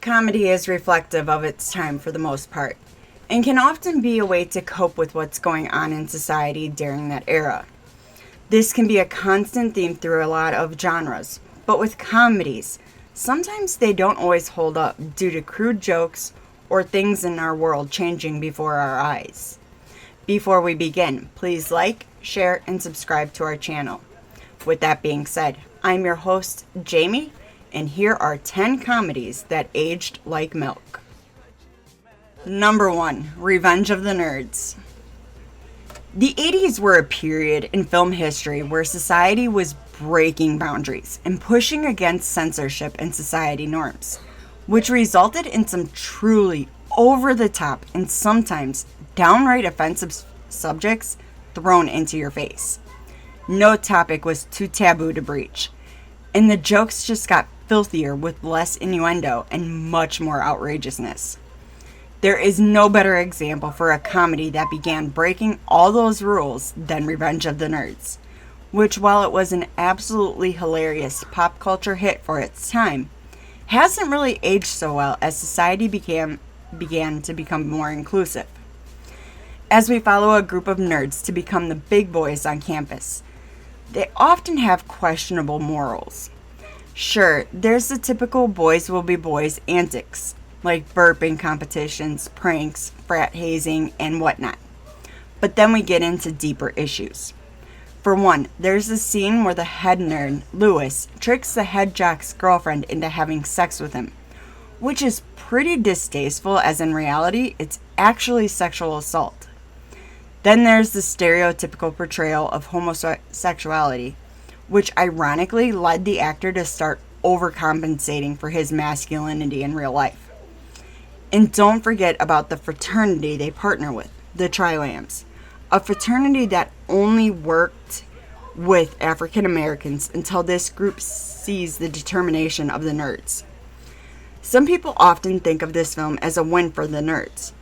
Comedy is reflective of its time for the most part, and can often be a way to cope with what's going on in society during that era. This can be a constant theme through a lot of genres, but with comedies, sometimes they don't always hold up due to crude jokes or things in our world changing before our eyes. Before we begin, please like, share, and subscribe to our channel. With that being said, I'm your host, Jamie, and here are 10 comedies that aged like milk. Number 1, Revenge of the Nerds. The 80s were a period in film history where society was breaking boundaries and pushing against censorship and society norms, which resulted in some truly over-the-top and sometimes downright offensive subjects thrown into your face. No topic was too taboo to breach, and the jokes just got filthier with less innuendo and much more outrageousness. There is no better example for a comedy that began breaking all those rules than Revenge of the Nerds, which, while it was an absolutely hilarious pop culture hit for its time, hasn't really aged so well as society began to become more inclusive. As we follow a group of nerds to become the big boys on campus, they often have questionable morals. Sure, there's the typical boys will be boys antics, like burping competitions, pranks, frat hazing, and whatnot. But then we get into deeper issues. For one, there's a scene where the head nerd, Lewis, tricks the head jock's girlfriend into having sex with him, which is pretty distasteful as in reality, it's actually sexual assault. Then there's the stereotypical portrayal of homosexuality, which ironically led the actor to start overcompensating for his masculinity in real life. And don't forget about the fraternity they partner with, the Trilambs, a fraternity that only worked with African Americans until this group sees the determination of the nerds. Some people often think of this film as a win for the nerds,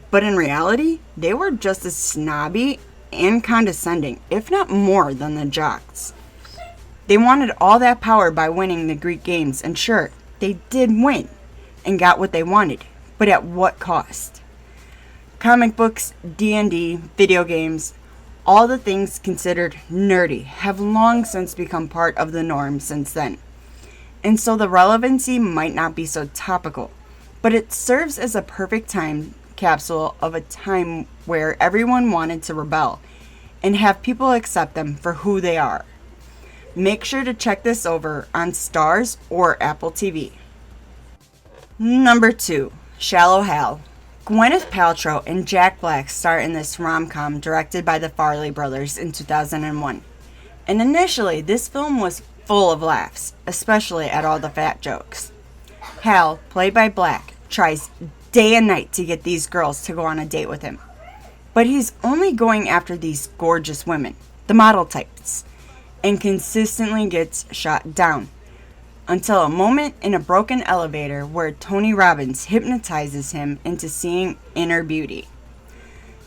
but in reality, they were just as snobby and condescending, if not more, than the jocks. They wanted all that power by winning the Greek games, and sure, they did win and got what they wanted, but at what cost? Comic books, D&D, video games, all the things considered nerdy have long since become part of the norm since then. And so the relevancy might not be so topical, but it serves as a perfect time capsule of a time where everyone wanted to rebel and have people accept them for who they are. Make sure to check this over on Starz or Apple TV. Number 2, Shallow Hal. Gwyneth Paltrow and Jack Black star in this rom-com directed by the Farrelly brothers in 2001. And initially, this film was full of laughs, especially at all the fat jokes. Hal, played by Black, tries day and night to get these girls to go on a date with him. But he's only going after these gorgeous women, the model types, and consistently gets shot down. Until a moment in a broken elevator where Tony Robbins hypnotizes him into seeing inner beauty.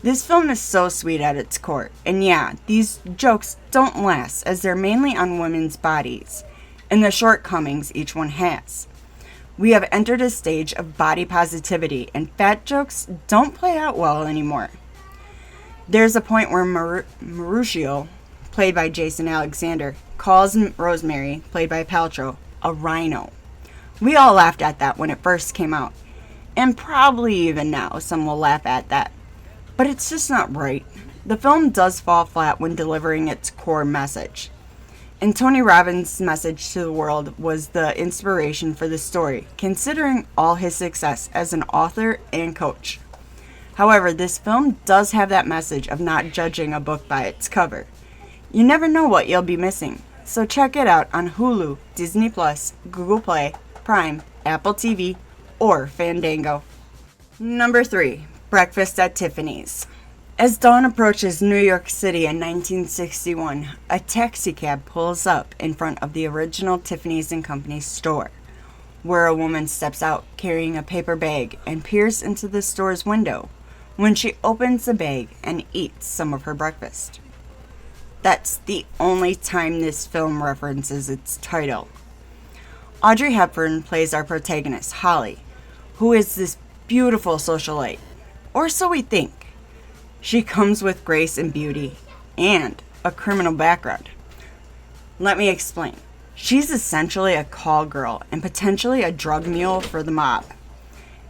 This film is so sweet at its core, and yeah, these jokes don't last as they're mainly on women's bodies and the shortcomings each one has. We have entered a stage of body positivity, and fat jokes don't play out well anymore. There's a point where Mauricio, played by Jason Alexander, calls Rosemary, played by Paltrow, a rhino. We all laughed at that when it first came out, and probably even now some will laugh at that. But it's just not right. The film does fall flat when delivering its core message. And Tony Robbins' message to the world was the inspiration for the story, considering all his success as an author and coach. However, this film does have that message of not judging a book by its cover. You never know what you'll be missing, so check it out on Hulu, Disney+, Google Play, Prime, Apple TV, or Fandango. Number 3, Breakfast at Tiffany's. As dawn approaches New York City in 1961, a taxicab pulls up in front of the original Tiffany's & Company store, where a woman steps out carrying a paper bag and peers into the store's window when she opens the bag and eats some of her breakfast. That's the only time this film references its title. Audrey Hepburn plays our protagonist, Holly, who is this beautiful socialite, or so we think. She comes with grace and beauty, and a criminal background. Let me explain. She's essentially a call girl and potentially a drug mule for the mob.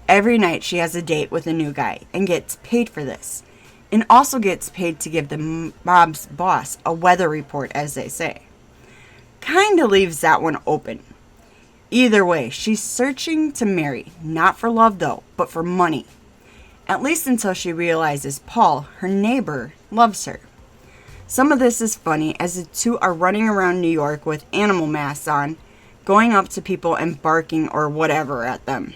Every night she has a date with a new guy and gets paid for this, and also gets paid to give the mob's boss a weather report, as they say. Kinda leaves that one open. Either way, she's searching to marry, not for love though, but for money. At least until she realizes Paul, her neighbor, loves her. Some of this is funny as the two are running around New York with animal masks on, going up to people and barking or whatever at them.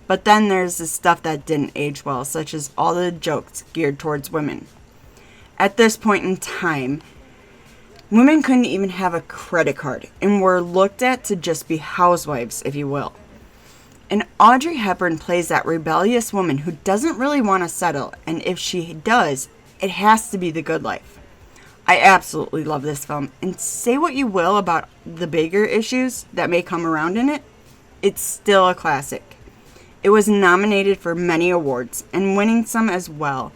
But then there's the stuff that didn't age well, such as all the jokes geared towards women. At this point in time, women couldn't even have a credit card and were looked at to just be housewives, if you will. And Audrey Hepburn plays that rebellious woman who doesn't really want to settle, and if she does, it has to be the good life. I absolutely love this film, and say what you will about the bigger issues that may come around in it, it's still a classic. It was nominated for many awards, and winning some as well,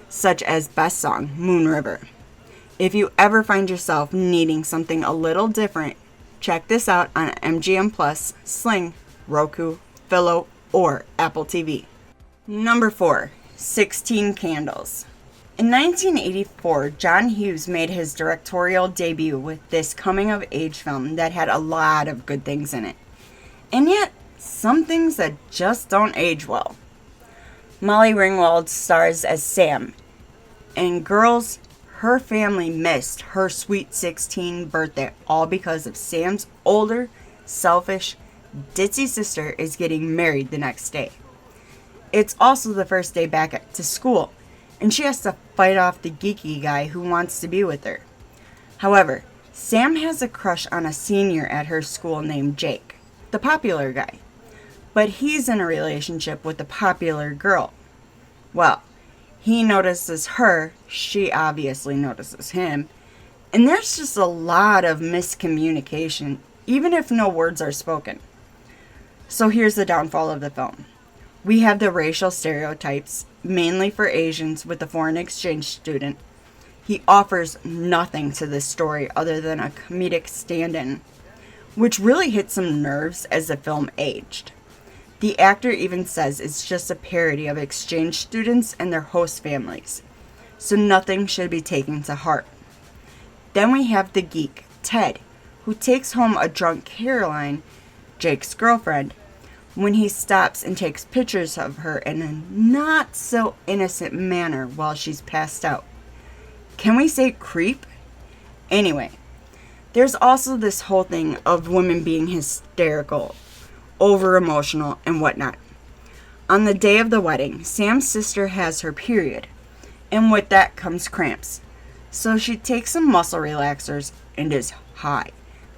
such as Best Song, Moon River. If you ever find yourself needing something a little different, check this out on MGM Plus, Sling, Roku, Philo, or Apple TV. Number 4, 16 Candles. In 1984, John Hughes made his directorial debut with this coming-of-age film that had a lot of good things in it. And yet, some things that just don't age well. Molly Ringwald stars as Sam. And girls, her family missed her sweet 16 birthday all because of Sam's older, selfish, ditzy sister is getting married the next day. It's also the first day back to school, and she has to fight off the geeky guy who wants to be with her. However, Sam has a crush on a senior at her school named Jake, the popular guy. But he's in a relationship with the popular girl. Well, he notices her, she obviously notices him, and there's just a lot of miscommunication, even if no words are spoken. So here's the downfall of the film. We have the racial stereotypes, mainly for Asians with a foreign exchange student. He offers nothing to this story other than a comedic stand-in, which really hit some nerves as the film aged. The actor even says it's just a parody of exchange students and their host families, so nothing should be taken to heart. Then we have the geek, Ted, who takes home a drunk Caroline, Jake's girlfriend, when he stops and takes pictures of her in a not so innocent manner while she's passed out. Can we say creep? Anyway, there's also this whole thing of women being hysterical, over emotional, and whatnot. On the day of the wedding, Sam's sister has her period, and with that comes cramps. So she takes some muscle relaxers and is high,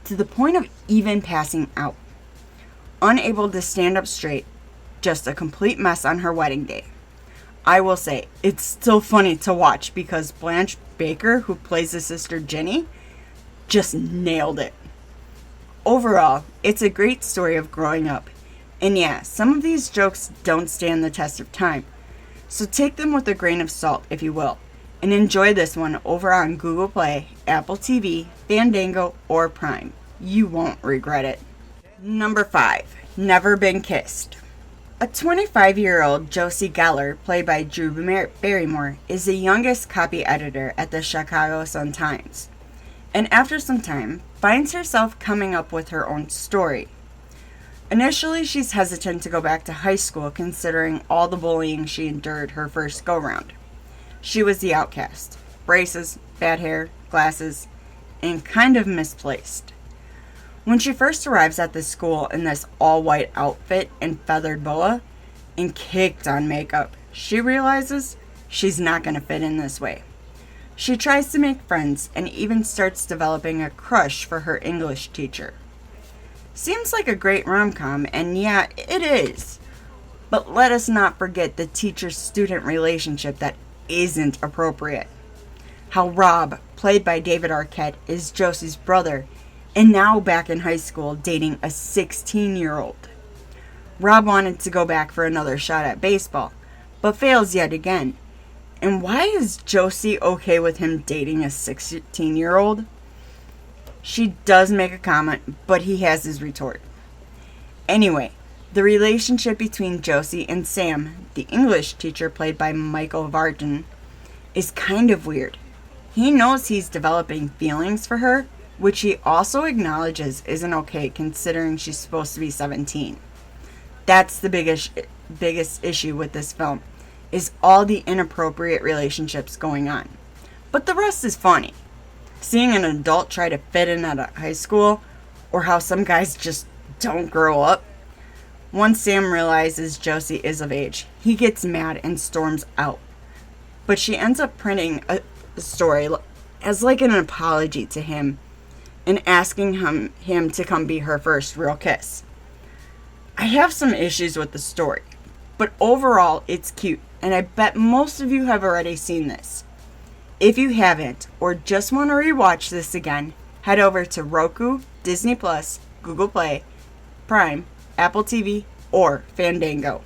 to the point of even passing out. Unable to stand up straight, just a complete mess on her wedding day. I will say, it's still funny to watch because Blanche Baker, who plays the sister Jenny, just nailed it. Overall, it's a great story of growing up. And yeah, some of these jokes don't stand the test of time. So take them with a grain of salt, if you will. And enjoy this one over on Google Play, Apple TV, Fandango, or Prime. You won't regret it. Number 5, Never Been Kissed. A 25-year-old Josie Geller, played by Drew Barrymore, is the youngest copy editor at the Chicago Sun-Times. And after some time, finds herself coming up with her own story. Initially, she's hesitant to go back to high school considering all the bullying she endured her first go-round. She was the outcast. Braces, bad hair, glasses, and kind of misplaced. When she first arrives at the school in this all-white outfit and feathered boa, and caked on makeup, she realizes she's not going to fit in this way. She tries to make friends and even starts developing a crush for her English teacher. Seems like a great rom-com, and yeah, it is. But let us not forget the teacher-student relationship that isn't appropriate. How Rob, played by David Arquette, is Josie's brother, and now back in high school dating a 16-year-old. Rob wanted to go back for another shot at baseball, but fails yet again. And why is Josie okay with him dating a 16-year-old? She does make a comment, but he has his retort. Anyway, the relationship between Josie and Sam, the English teacher played by Michael Vartan, is kind of weird. He knows he's developing feelings for her, which he also acknowledges isn't okay considering she's supposed to be 17. That's the biggest issue with this film, is all the inappropriate relationships going on. But the rest is funny. Seeing an adult try to fit in at a high school, or how some guys just don't grow up. Once Sam realizes Josie is of age, he gets mad and storms out. But she ends up printing a story as like an apology to him and asking him to come be her first real kiss. I have some issues with the story, but overall it's cute, and I bet most of you have already seen this. If you haven't, or just want to rewatch this again, head over to Roku, Disney+, Google Play, Prime, Apple TV, or Fandango.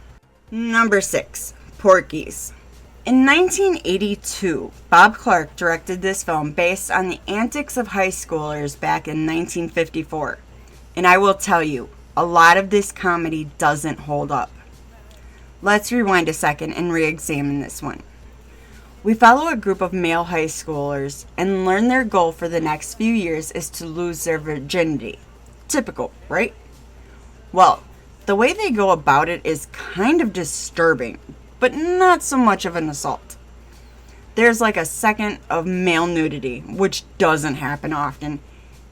Number 6, Porkies. In 1982, Bob Clark directed this film based on the antics of high schoolers back in 1954. And I will tell you, a lot of this comedy doesn't hold up. Let's rewind a second and re-examine this one. We follow a group of male high schoolers and learn their goal for the next few years is to lose their virginity. Typical, right? Well, the way they go about it is kind of disturbing, but not so much of an assault. There's like a second of male nudity, which doesn't happen often.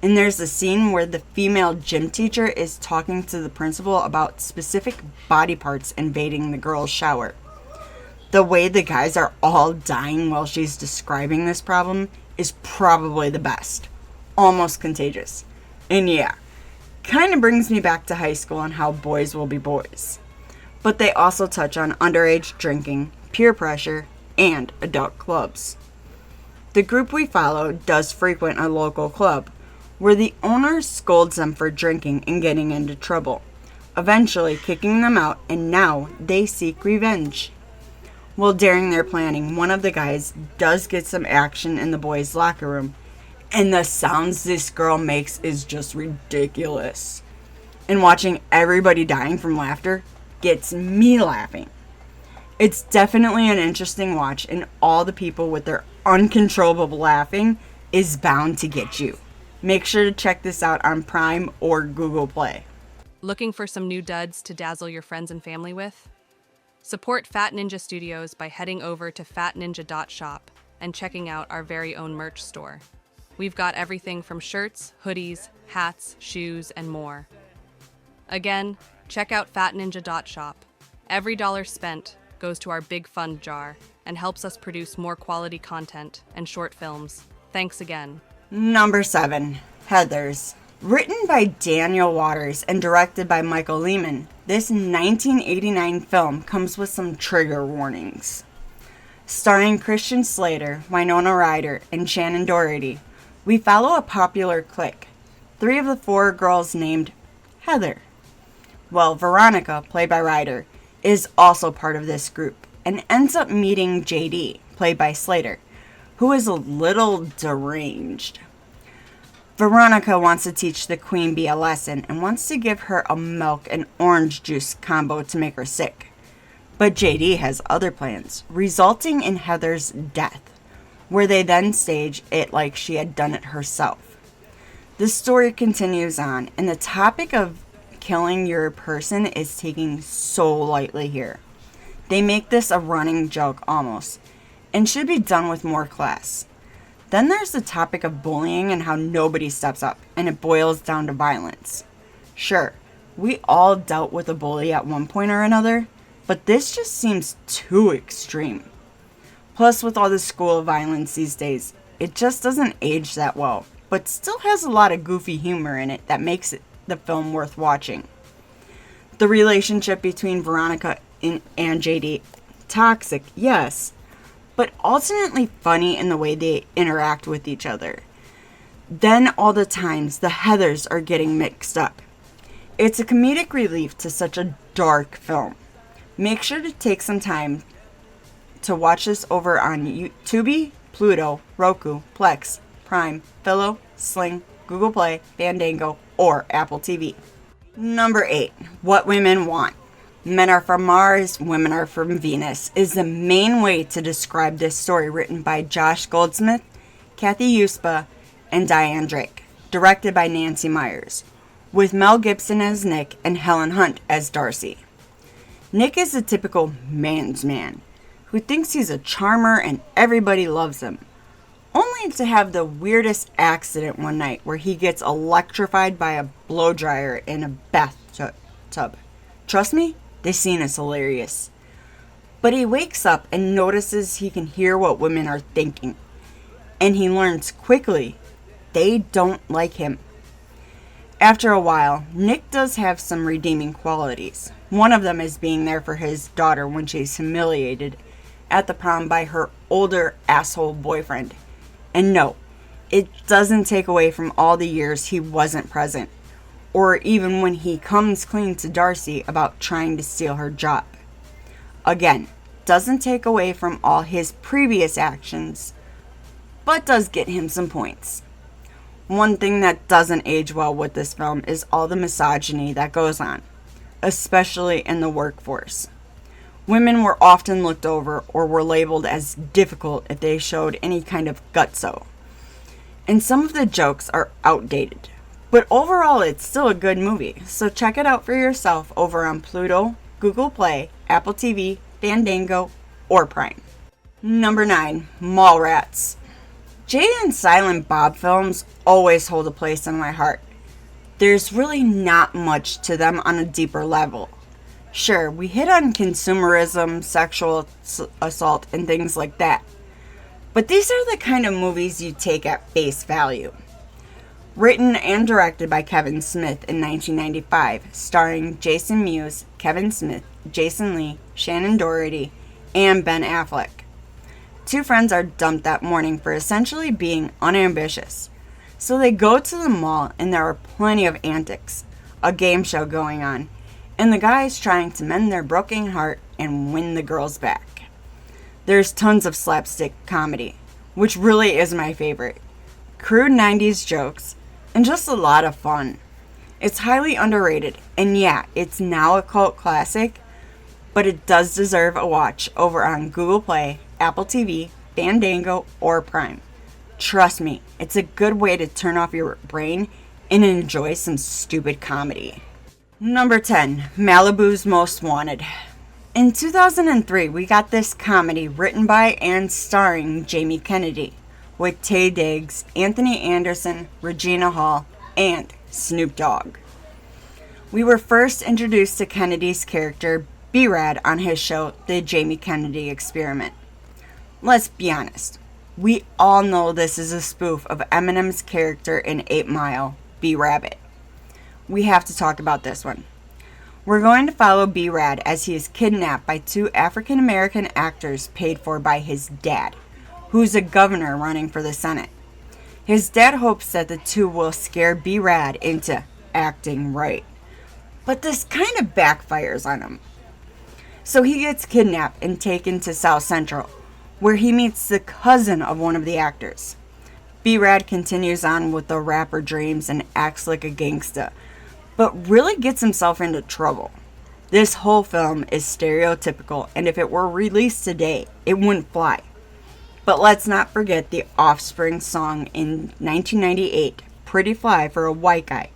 And there's a scene where the female gym teacher is talking to the principal about specific body parts invading the girls' shower. The way the guys are all dying while she's describing this problem is probably the best. Almost contagious. And yeah, kind of brings me back to high school and how boys will be boys. But they also touch on underage drinking, peer pressure, and adult clubs. The group we follow does frequent a local club, where the owner scolds them for drinking and getting into trouble, eventually kicking them out, and now they seek revenge. Well, during their planning, one of the guys does get some action in the boys' locker room, and the sounds this girl makes is just ridiculous. And watching everybody dying from laughter gets me laughing. It's definitely an interesting watch, and all the people with their uncontrollable laughing is bound to get you. Make sure to check this out on Prime or Google Play. Looking for some new duds to dazzle your friends and family with? Support Fat Ninja Studios by heading over to fatninja.shop and checking out our very own merch store. We've got everything from shirts, hoodies, hats, shoes, and more. Again, check out fatninja.shop. Every dollar spent goes to our big fund jar and helps us produce more quality content and short films. Thanks again. Number 7, Heathers. Written by Daniel Waters and directed by Michael Lehman, this 1989 film comes with some trigger warnings. Starring Christian Slater, Winona Ryder, and Shannon Doherty, we follow a popular clique. 3 of the 4 girls named Heather. Well, Veronica, played by Ryder, is also part of this group and ends up meeting JD, played by Slater, who is a little deranged. Veronica wants to teach the queen bee a lesson and wants to give her a milk and orange juice combo to make her sick. But JD has other plans, resulting in Heather's death, where they then stage it like she had done it herself. The story continues on, and the topic of killing your person is taken so lightly here. They make this a running joke almost, and should be done with more class. Then there's the topic of bullying and how nobody steps up, and it boils down to violence. Sure, we all dealt with a bully at one point or another, but this just seems too extreme. Plus, with all the school violence these days, it just doesn't age that well, but still has a lot of goofy humor in it that makes the film worth watching. The relationship between Veronica and JD, toxic, yes, but ultimately funny in the way they interact with each other. Then all the times the Heathers are getting mixed up. It's a comedic relief to such a dark film. Make sure to take some time to watch this over on Tubi, Pluto, Roku, Plex, Prime, Philo, Sling, Google Play, Fandango, or Apple TV. Number 8. What Women Want. Men are from Mars, women are from Venus is the main way to describe this story, written by Josh Goldsmith, Kathy Uspa, and Diane Drake, directed by Nancy Myers, with Mel Gibson as Nick and Helen Hunt as Darcy. Nick is a typical man's man who thinks he's a charmer and everybody loves him, only to have the weirdest accident one night where he gets electrified by a blow dryer in a bathtub. Trust me, this scene is hilarious. But he wakes up and notices he can hear what women are thinking, and he learns quickly they don't like him. After a while, Nick does have some redeeming qualities. One of them is being there for his daughter when she's humiliated at the prom by her older asshole boyfriend. And no, it doesn't take away from all the years he wasn't present, or even when he comes clean to Darcy about trying to steal her job. Again, doesn't take away from all his previous actions, but does get him some points. One thing that doesn't age well with this film is all the misogyny that goes on, especially in the workforce. Women were often looked over or were labeled as difficult if they showed any kind of gutso. And some of the jokes are outdated, but overall it's still a good movie, so check it out for yourself over on Pluto, Google Play, Apple TV, Fandango, or Prime. Number 9. Mallrats. Jay and Silent Bob films always hold a place in my heart. There's really not much to them on a deeper level. Sure, we hit on consumerism, sexual assault, and things like that. But these are the kind of movies you take at face value. Written and directed by Kevin Smith in 1995, starring Jason Mewes, Kevin Smith, Jason Lee, Shannon Doherty, and Ben Affleck. Two friends are dumped that morning for essentially being unambitious. So they go to the mall and there are plenty of antics, a game show going on, and the guys trying to mend their broken heart and win the girls back. There's tons of slapstick comedy, which really is my favorite, crude 90s jokes, and just a lot of fun. It's highly underrated, and yeah, it's now a cult classic, but it does deserve a watch over on Google Play, Apple TV, Fandango, or Prime. Trust me, it's a good way to turn off your brain and enjoy some stupid comedy. Number 10. Malibu's Most Wanted. In 2003, we got this comedy written by and starring Jamie Kennedy, with Taye Diggs, Anthony Anderson, Regina Hall, and Snoop Dogg. We were first introduced to Kennedy's character, B-Rad, on his show, The Jamie Kennedy Experiment. Let's be honest, we all know this is a spoof of Eminem's character in 8 Mile, B-Rabbit. We have to talk about this one. We're going to follow B-Rad as he is kidnapped by 2 African American actors paid for by his dad, who's a governor running for the Senate. His dad hopes that the 2 will scare B-Rad into acting right, but this kind of backfires on him. So he gets kidnapped and taken to South Central, where he meets the cousin of one of the actors. B-Rad continues on with the rapper dreams and acts like a gangsta, but really gets himself into trouble. This whole film is stereotypical, and if it were released today, it wouldn't fly. But let's not forget the Offspring song in 1998, Pretty Fly for a White Guy,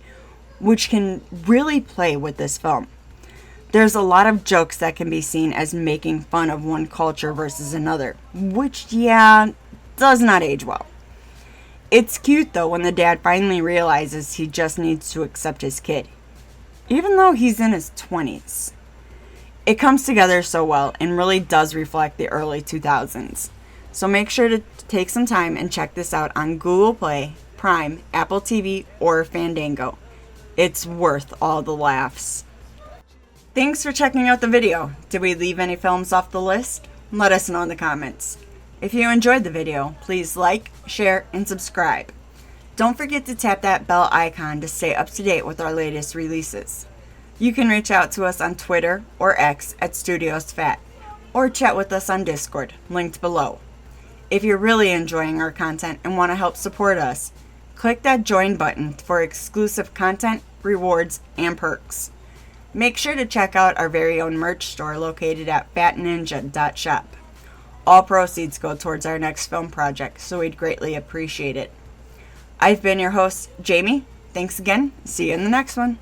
which can really play with this film. There's a lot of jokes that can be seen as making fun of one culture versus another, which, yeah, does not age well. It's cute though when the dad finally realizes he just needs to accept his kid, even though he's in his 20s. It comes together so well and really does reflect the early 2000s. So make sure to take some time and check this out on Google Play, Prime, Apple TV, or Fandango. It's worth all the laughs. Thanks for checking out the video. Did we leave any films off the list? Let us know in the comments. If you enjoyed the video, please like, share, and subscribe. Don't forget to tap that bell icon to stay up to date with our latest releases. You can reach out to us on Twitter or X at Studios Fat, or chat with us on Discord, linked below. If you're really enjoying our content and want to help support us, click that join button for exclusive content, rewards, and perks. Make sure to check out our very own merch store located at fatninja.shop. All proceeds go towards our next film project, so we'd greatly appreciate it. I've been your host, Jamie. Thanks again. See you in the next one.